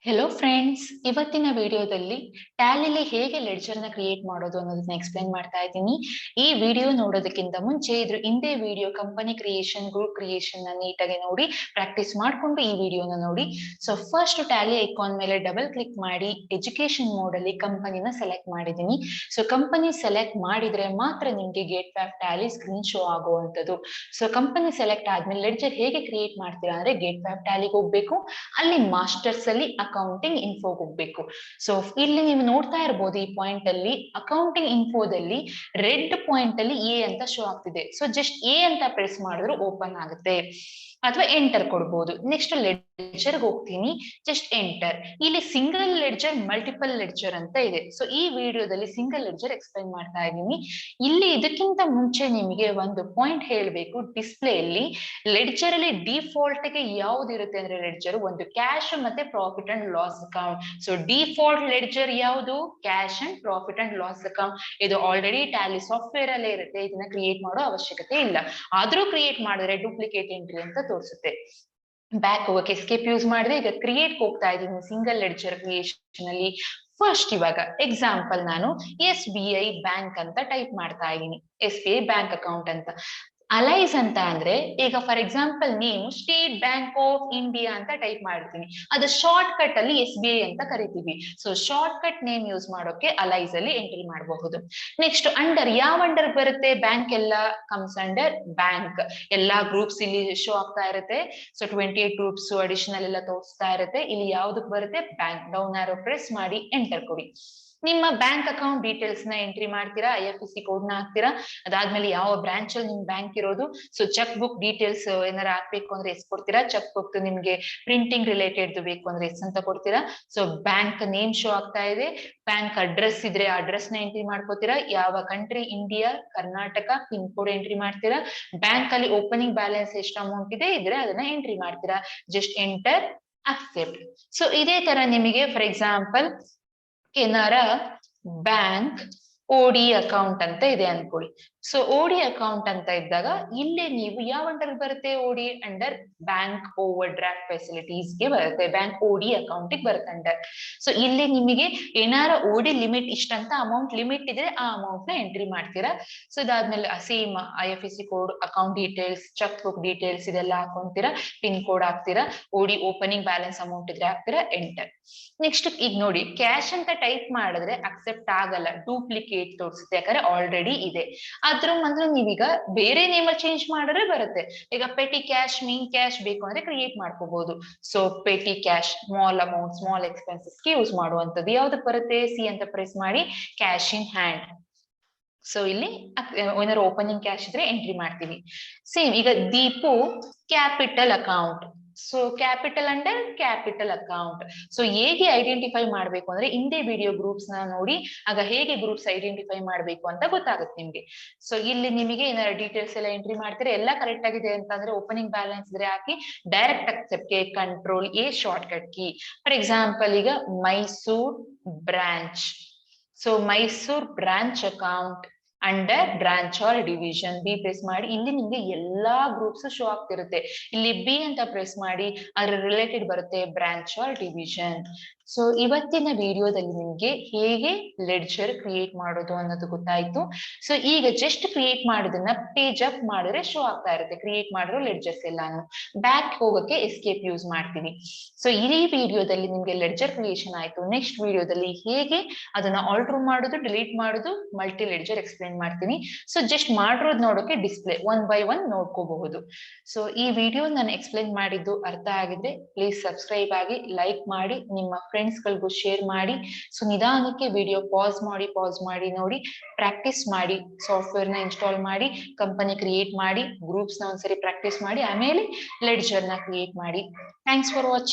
Hello friends, ಇವತ್ತಿನ ವಿಡಿಯೋದಲ್ಲಿ ಟ್ಯಾಲಿಲಿ ಹೇಗೆ ಲೆಡ್ಜರ್ ನ ಕ್ರಿಯೇಟ್ ಮಾಡೋದು ಅನ್ನೋದನ್ನ ಎಕ್ಸ್ಪ್ಲೈನ್ ಮಾಡ್ತಾ ಇದ್ದೀನಿ. ಈ ವಿಡಿಯೋ ನೋಡೋದಕ್ಕಿಂತ ಮುಂಚೆ ಇದ್ರ ಹಿಂದೆ video company creation, group creation ನ ನೀಟಾಗಿ ನೋಡಿ ಪ್ರಾಕ್ಟೀಸ್ ಮಾಡ್ಕೊಂಡು ಈ ವಿಡಿಯೋನ ನೋಡಿ. ಸೊ ಫಸ್ಟ್ ಟ್ಯಾಲಿ ಐಕಾನ್ ಮೇಲೆ ಡಬಲ್ ಕ್ಲಿಕ್ ಮಾಡಿ ಎಜುಕೇಶನ್ ಮೋಡ್ ಅಲ್ಲಿ ಕಂಪನಿನ ಸೆಲೆಕ್ಟ್ ಮಾಡಿದ್ದೀನಿ. ಸೊ ಕಂಪನಿ ಸೆಲೆಕ್ಟ್ ಮಾಡಿದ್ರೆ ಮಾತ್ರ ನಿಮ್ಗೆ gateway of Tally screen show ಆಗುವಂತದ್ದು. ಸೊ ಕಂಪನಿ ಸೆಲೆಕ್ಟ್ ಆದ್ಮೇಲೆ ಲೆಡ್ಜರ್ ಹೇಗೆ ಕ್ರಿಯೇಟ್ ಮಾಡ್ತೀರಾ ಅಂದ್ರೆ ಗೇಟ್ ವೆ ಆಫ್ ಟ್ಯಾಲಿಗೆ ಹೋಗ್ಬೇಕು. ಅಲ್ಲಿ ಮಾಸ್ಟರ್ಸ್ ಅಲ್ಲಿ ಅಕೌಂಟಿಂಗ್ ಇನ್ಫೋಗೆ ಹೋಗ್ಬೇಕು. ಸೊ ಇಲ್ಲಿ ನೀವು ನೋಡ್ತಾ ಇರ್ಬೋದು, ಈ ಪಾಯಿಂಟ್ ಅಲ್ಲಿ ಅಕೌಂಟಿಂಗ್ ಇನ್ಫೋದಲ್ಲಿ ರೆಡ್ ಪಾಯಿಂಟ್ ಅಲ್ಲಿ ಎ ಅಂತ ಶೋ ಆಗ್ತಿದೆ. ಸೊ ಜಸ್ಟ್ ಎ ಅಂತ ಪ್ರೆಸ್ ಮಾಡಿದ್ರೆ ಓಪನ್ ಆಗುತ್ತೆ, ಅಥವಾ ಎಂಟರ್ ಕೊಡ್ಬೋದು. ನೆಕ್ಸ್ಟ್ ಲೆಡ್ಜರ್ ಹೋಗ್ತೀನಿ, ಜಸ್ಟ್ ಎಂಟರ್. ಇಲ್ಲಿ ಸಿಂಗಲ್ ಲೆಡ್ಜರ್, ಮಲ್ಟಿಪಲ್ ಲೆಡ್ಜರ್ ಅಂತ ಇದೆ. ಸೊ ಈ ವಿಡಿಯೋದಲ್ಲಿ ಸಿಂಗಲ್ ಲೆಡ್ಜರ್ ಎಕ್ಸ್ಪ್ಲೈನ್ ಮಾಡ್ತಾ ಇದ್ದೀನಿ. ಇಲ್ಲಿ ಇದಕ್ಕಿಂತ ಮುಂಚೆ ನಿಮಗೆ ಒಂದು ಪಾಯಿಂಟ್ ಹೇಳಬೇಕು. ಡಿಸ್ಪ್ಲೇಯಲ್ಲಿ ಲೆಡ್ಜರ್ ಅಲ್ಲಿ ಡಿಫಾಲ್ಟ್ ಗೆ ಯಾವ್ದು ಇರುತ್ತೆ ಅಂದ್ರೆ ಲೆಡ್ಜರ್ ಒಂದು ಕ್ಯಾಶ್ ಮತ್ತೆ profit and loss account. So default ledger ಯಾವುದು? Cash and profit and loss account. ಇದು ಆಲ್ರೆಡಿ ಟ್ಯಾಲಿ ಸಾಫ್ಟ್ವೇರ್ ಅಲ್ಲೇ ಇರುತ್ತೆ, ಇದನ್ನ ಕ್ರಿಯೇಟ್ ಮಾಡೋ ಅವಶ್ಯಕತೆ ಇಲ್ಲ. ಆದ್ರೂ ಕ್ರಿಯೇಟ್ ಮಾಡಿದ್ರೆ ಡೂಪ್ಲಿಕೇಟ್ ಎಂಟ್ರಿ ಅಂತ ತೋರಿಸುತ್ತೆ. ಬ್ಯಾಕ್ ಹೋಗಕ್ಕೆ ಎಸ್ಕೇಪ್ ಯೂಸ್ ಮಾಡಿದ್ರೆ ಈಗ ಕ್ರಿಯೇಟ್ ಹೋಗ್ತಾ ಇದ್ದೀನಿ ಸಿಂಗಲ್ ಲೆಡ್ಜರ್ ಕ್ರಿಯೇಷನ್ ಅಲ್ಲಿ. ಫಸ್ಟ್ ಇವಾಗ ಎಕ್ಸಾಂಪಲ್ ನಾನು SBI ಬ್ಯಾಂಕ್ ಅಂತ ಟೈಪ್ ಮಾಡ್ತಾ ಇದ್ದೀನಿ, SBI ಬ್ಯಾಂಕ್ ಅಕೌಂಟ್ ಅಂತ. ಅಲೈಸ್ ಅಂತ ಅಂದ್ರೆ ಈಗ for example name state bank of India ಅಂತ ಟೈಪ್ ಮಾಡ್ತೀನಿ. ಅದು ಶಾರ್ಟ್ ಕಟ್ ಅಲ್ಲಿ SBI ಅಂತ ಕರಿತೀವಿ. So short cut name use ಮಾಡೋಕೆ ಅಲೈಸ್ ಅಲ್ಲಿ ಎಂಟ್ರಿ ಮಾಡಬಹುದು. ನೆಕ್ಸ್ಟ್ ಅಂಡರ್, ಯಾವ ಅಂಡರ್ ಬರುತ್ತೆ? ಬ್ಯಾಂಕ್ ಎಲ್ಲ ಕಮ್ಸ್ ಅಂಡರ್ ಬ್ಯಾಂಕ್. ಎಲ್ಲಾ ಗ್ರೂಪ್ಸ್ ಇಲ್ಲಿ ಶೋ ಆಗ್ತಾ ಇರುತ್ತೆ. ಸೊ 28 ಗ್ರೂಪ್ಸ್ ಅಡಿಷನಲ್ ಎಲ್ಲ ತೋರಿಸ್ತಾ ಇರುತ್ತೆ. ಇಲ್ಲಿ ಯಾವ್ದಕ್ ಬರುತ್ತೆ? ಬ್ಯಾಂಕ್. ಡೌನ್ ಆರೋ ಪ್ರೆಸ್ ಮಾಡಿ ಎಂಟರ್ ಕೊಡಿ. ನಿಮ್ಮ ಬ್ಯಾಂಕ್ ಅಕೌಂಟ್ ಡೀಟೇಲ್ಸ್ ನ ಎಂಟ್ರಿ ಮಾಡ್ತೀರಾ, IFSC ಕೋಡ್ ನ ಹಾಕ್ತೀರಾ. ಅದಾದ್ಮೇಲೆ ಯಾವ ಬ್ರಾಂಚ್ ಅಲ್ಲಿ ನಿಮ್ ಬ್ಯಾಂಕ್ ಇರೋದು. ಸೊ ಚೆಕ್ ಬುಕ್ ಡೀಟೇಲ್ಸ್ ಏನಾರ ಹಾಕ್ಬೇಕು ಅಂದ್ರೆ ಎಸ್ ಕೊಡ್ತೀರಾ. ಚೆಕ್ ಬುಕ್ ನಿಮ್ಗೆ ಪ್ರಿಂಟಿಂಗ್ ರಿಲೇಟೆಡ್ ಬೇಕು ಅಂದ್ರೆ ಎಸ್ ಅಂತ ಕೊಡ್ತೀರಾ. ಸೊ ಬ್ಯಾಂಕ್ ನೇಮ್ ಶೋ ಆಗ್ತಾ ಇದೆ. ಬ್ಯಾಂಕ್ ಅಡ್ರೆಸ್ ಇದ್ರೆ ಅಡ್ರೆಸ್ ನ ಎಂಟ್ರಿ ಮಾಡ್ಕೋತೀರಾ. ಯಾವ country? India, Karnataka. Pin code entry ಮಾಡ್ತೀರಾ. ಬ್ಯಾಂಕ್ ಅಲ್ಲಿ ಓಪನಿಂಗ್ ಬ್ಯಾಲೆನ್ಸ್ ಎಷ್ಟು ಅಮೌಂಟ್ ಇದೆ ಇದ್ರೆ ಅದನ್ನ ಎಂಟ್ರಿ ಮಾಡ್ತೀರಾ. Just enter, accept. ಸೊ ಇದೇ ತರ ನಿಮಗೆ ಫಾರ್ ಎಕ್ಸಾಂಪಲ್ ಏನಾರ ಬ್ಯಾಂಕ್ OD ಅಕೌಂಟ್ ಅಂತ ಇದೆ ಅನ್ಕೊಳ್ಳಿ. ಸೊ OD ಅಕೌಂಟ್ ಅಂತ ಇದ್ದಾಗ ಇಲ್ಲಿ ನೀವು ಯಾವ ಅಂಡರ್ ಬರುತ್ತೆ? OD under bank over draft facilities ಗೆ ಬರುತ್ತೆ. ಬ್ಯಾಂಕ್ OD ಅಕೌಂಟ್ ಬರುತ್ತೆ ಅಂಡರ್. ಸೊ ಇಲ್ಲಿ ನಿಮಗೆ ಏನಾರ OD ಲಿಮಿಟ್ ಇಷ್ಟಂತ ಅಮೌಂಟ್ ಲಿಮಿಟ್ ಇದೆ, ಆ ಅಮೌಂಟ್ ನ ಎಂಟ್ರಿ ಮಾಡ್ತೀರಾ. ಸೊ ಇದಾದ್ಮೇಲೆ same IFSC code, account details, cheque book details ಇದೆಲ್ಲ ಹಾಕೊಂತೀರಾ. ಪಿನ್ ಕೋಡ್ ಹಾಕ್ತೀರಾ. OD ಓಪನಿಂಗ್ ಬ್ಯಾಲೆನ್ಸ್ ಅಮೌಂಟ್ ಇದ್ರೆ ಹಾಕ್ತೀರಾ, ಎಂಟರ್. ನೆಕ್ಸ್ಟ್ ಈಗ ನೋಡಿ, ಕ್ಯಾಶ್ ಅಂತ ಟೈಪ್ ಮಾಡಿದ್ರೆ ಅಕ್ಸೆಪ್ಟ್ ಆಗಲ್ಲ, ಡೂಪ್ಲಿಕೇಟ್ ತೋರಿಸುತ್ತೆ, ಯಾಕಂದ್ರೆ ಆಲ್ರೆಡಿ ಇದೆ. ಅದ್ರ ಅಂದ್ರೆ ನೀವೀಗ ಬೇರೆ ನೇಮಲ್ಲಿ ಚೇಂಜ್ ಮಾಡಿದ್ರೆ ಬರುತ್ತೆ. ಈಗ ಪೆಟಿ ಕ್ಯಾಶ್, ಮೀನ್ ಕ್ಯಾಶ್ ಬೇಕು ಅಂದ್ರೆ ಕ್ರಿಯೇಟ್ ಮಾಡ್ಕೋಬಹುದು. So petty cash, small amount, small expenses ಗೆ ಯೂಸ್ ಮಾಡುವಂತದ್ದು. ಯಾವ್ದಕ್ ಬರುತ್ತೆ? C ಅಂತ ಪ್ರೆಸ್ ಮಾಡಿ ಕ್ಯಾಶ್ ಇನ್ ಹ್ಯಾಂಡ್. ಸೊ ಇಲ್ಲಿ ಏನಾದ್ರು ಓಪನಿಂಗ್ ಕ್ಯಾಶ್ ಇದ್ರೆ ಎಂಟ್ರಿ ಮಾಡ್ತೀವಿ. ಸೇಮ್ ಈಗ Deepu capital account. So capital under capital account. So ಹೇಗೆ ಐಡೆಂಟಿಫೈ ಮಾಡ್ಬೇಕು ಅಂದ್ರೆ ಹಿಂದೆ ವಿಡಿಯೋ ಗ್ರೂಪ್ಸ್ ನ ನೋಡಿ, ಆಗ ಹೇಗೆ ಗ್ರೂಪ್ಸ್ ಐಡೆಂಟಿಫೈ ಮಾಡ್ಬೇಕು ಅಂತ ಗೊತ್ತಾಗುತ್ತೆ ನಿಮ್ಗೆ. ಸೊ ಇಲ್ಲಿ ನಿಮಗೆ ಏನಾದ್ರು ಡೀಟೇಲ್ಸ್ ಎಲ್ಲ ಎಂಟ್ರಿ ಮಾಡ್ತೀರಾ, ಎಲ್ಲ ಕರೆಕ್ಟ್ ಆಗಿದೆ ಅಂತಂದ್ರೆ ಓಪನಿಂಗ್ ಬ್ಯಾಲೆನ್ಸ್ ಇದ್ರೆ ಹಾಕಿ ಡೈರೆಕ್ಟ್ ಅಕ್ಸೆಪ್ಟ್ ಗೆ Ctrl+A shortcut key. For example ಈಗ Mysore branch. So Mysore branch account under branch or division. B press ಮಾಡಿ. ಇಲ್ಲಿ ನಿಮ್ಗೆ ಎಲ್ಲಾ ಗ್ರೂಪ್ಸ್ ಶೋ ಆಗ್ತಿರುತ್ತೆ. ಇಲ್ಲಿ B ಅಂತ ಪ್ರೆಸ್ ಮಾಡಿ, ಅದ್ರ ರಿಲೇಟೆಡ್ ಬರುತ್ತೆ ಬ್ರಾಂಚ್ ಆರ್ ಡಿವಿಷನ್. ಸೊ ಇವತ್ತಿನ ವಿಡಿಯೋದಲ್ಲಿ ನಿಮ್ಗೆ ಹೇಗೆ ಲೆಡ್ಜರ್ ಕ್ರಿಯೇಟ್ ಮಾಡೋದು ಅನ್ನೋದು ಗೊತ್ತಾಯ್ತು. ಸೊ ಈಗ ಜಸ್ಟ್ ಕ್ರಿಯೇಟ್ ಮಾಡೋದನ್ನ ಪೇಜ್ ಅಪ್ ಮಾಡಿದ್ರೆ ಶೋ ಆಗ್ತಾ ಇರುತ್ತೆ, ಕ್ರಿಯೇಟ್ ಮಾಡಿರೋ ಲೆಡ್ಜರ್ಸ್ ಎಲ್ಲಾನು. ಬ್ಯಾಕ್ ಹೋಗಕ್ಕೆ ಎಸ್ಕೇಪ್ ಯೂಸ್ ಮಾಡ್ತೀವಿ. ಸೊ ಈ ವಿಡಿಯೋದಲ್ಲಿ ನಿಮ್ಗೆ ಲೆಡ್ಜರ್ ಕ್ರಿಯೇಷನ್ ಆಯ್ತು. ನೆಕ್ಸ್ಟ್ ವಿಡಿಯೋದಲ್ಲಿ ಹೇಗೆ ಅದನ್ನ ಆಲ್ಟರ್ ಮಾಡೋದು, ಡಿಲೀಟ್ ಮಾಡೋದು, ಮಲ್ಟಿ ಲೆಡ್ಜರ್ ಎಕ್ಸ್ಪ್ಲೇನ್ ಮಾಡ್ತೀನಿ. ಸೊ ಜಸ್ಟ್ ಮಾಡಿರೋದು ನೋಡೋಕೆ ಡಿಸ್ಪ್ಲೇ ಒನ್ ಬೈ ಒನ್ ನೋಡ್ಕೋಬಹುದು. ಸೊ ಈ ವಿಡಿಯೋ ನಾನು ಎಕ್ಸ್ಪ್ಲೇನ್ ಮಾಡಿದ್ದು ಅರ್ಥ ಆಗಿದ್ರೆ ಪ್ಲೀಸ್ ಸಬ್ಸ್ಕ್ರೈಬ್ ಆಗಿ, ಲೈಕ್ ಮಾಡಿ, ನಿಮ್ಮ ಫ್ರೆಂಡ್ಸ್ ಗಳಿಗೂ ಶೇರ್ ಮಾಡಿ. ಸೊ ನಿಧಾನಕ್ಕೆ ವಿಡಿಯೋ ಪಾಸ್ ಮಾಡಿ ನೋಡಿ, ಪ್ರಾಕ್ಟೀಸ್ ಮಾಡಿ, ಸಾಫ್ಟ್ವೇರ್ ನ ಇನ್ಸ್ಟಾಲ್ ಮಾಡಿ, ಕಂಪನಿ ಕ್ರಿಯೇಟ್ ಮಾಡಿ, ಗ್ರೂಪ್ಸ್ ನ ಒಂದ್ಸರಿ ಪ್ರಾಕ್ಟೀಸ್ ಮಾಡಿ, ಆಮೇಲೆ ಲೆಡ್ಜರ್ ನ ಕ್ರಿಯೇಟ್ ಮಾಡಿ. Thanks for watching.